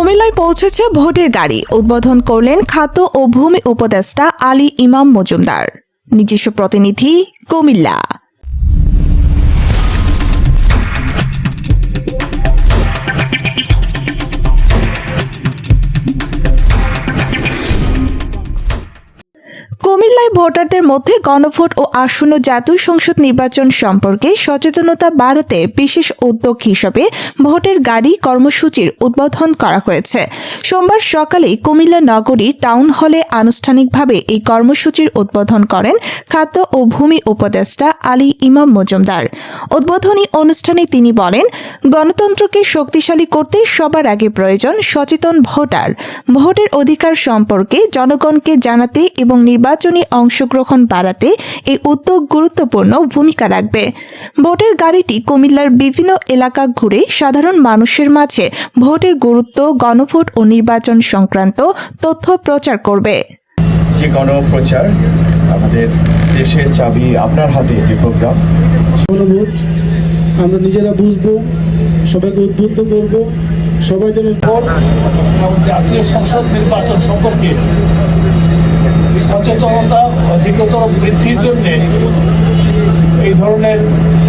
কুমিল্লায় পৌঁছেছে ভোটের গাড়ি। উদ্বোধন করলেন খাদ্য ও ভূমি উপদেষ্টা আলী ইমাম মজুমদার। নিজস্ব প্রতিনিধি, কুমিল্লা। কুমিল্লায় ভোটারদের মধ্যে গণভোট ও আসন্ন জাতীয় সংসদ নির্বাচন সম্পর্কে সচেতনতা বাড়াতে বিশেষ উদ্যোগ হিসেবে ভোটের গাড়ি কর্মসূচির উদ্বোধন করা হয়েছে। সোমবার সকালে কুমিল্লা নগরীর টাউন হলে আনুষ্ঠানিকভাবে এই কর্মসূচির উদ্বোধন করেন খাদ্য ও ভূমি উপদেষ্টা আলী ইমাম মজুমদার। উদ্বোধনী অনুষ্ঠানে তিনি বলেন, গণতন্ত্রকে শক্তিশালী করতে সবার আগে প্রয়োজন সচেতন ভোটার। ভোটের অধিকার সম্পর্কে জনগণকে জানাতে এবং নির্বাচনী অংশগ্রহণ বাড়াতে এই উদ্যোগ গুরুত্বপূর্ণ ভূমিকা রাখবে। ভোটের গাড়িটি কুমিল্লার বিভিন্ন এলাকা ঘুরে সাধারণ মানুষের মাঝে ভোটের গুরুত্ব, গণভোট ও নির্বাচন সংক্রান্ত তথ্য প্রচার করবে। যে গণপ্রচার আমাদের দেশের চাবি আপনার হাতে, যে প্রোগ্রাম গণভোট আমরা নিজেরা বুঝবো, সবাইকে উদ্বুদ্ধ করব, সবাই যেন জাতীয় সংসদ নির্বাচন সম্পর্কে সচেতনতা অধিকতর বৃদ্ধির জন্য এই ধরনের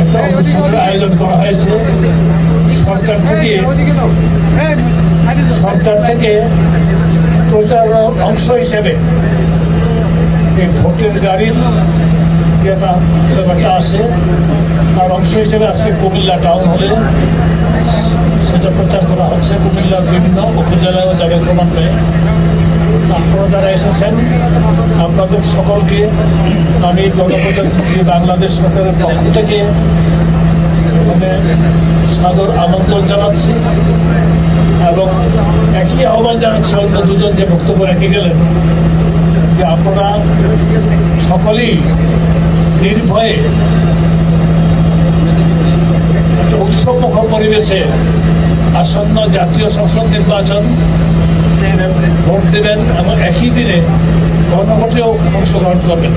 একটা অনুষ্ঠানের আয়োজন করা হয়েছে। সরকার থেকে প্রচারের অংশ হিসেবে এই ভোটের গাড়ির ব্যাপারটা আসে, তার অংশ হিসেবে আজকে কুমিল্লা টাউন হলে সেটা প্রচার করা হচ্ছে। কুমিল্লার বিভিন্ন উপজেলায় ও জায়গায় ক্রমান্বয়ে আপনারা যারা এসেছেন, আপনাদের সকলকে আমি গণপ্রজাতন্ত্রী বাংলাদেশ সরকারের পক্ষ থেকে এখানে সাদর আমন্ত্রণ জানাচ্ছি এবং একই আহ্বান জানাচ্ছি অন্য দুজন যে বক্তব্য রেখে গেলেন, যে আপনারা সকলেই নির্ভয়ে একটা উৎসবমুখর পরিবেশে আসন্ন জাতীয় সংসদ নির্বাচন ভোট দেবেন এবং একই দিনে গণভোটেও অংশগ্রহণ করবেন।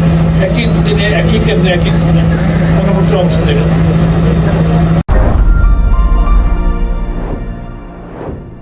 একই দিনে, একই কেন্দ্রে, একই স্থানে গণভোটে অংশ দেবেন।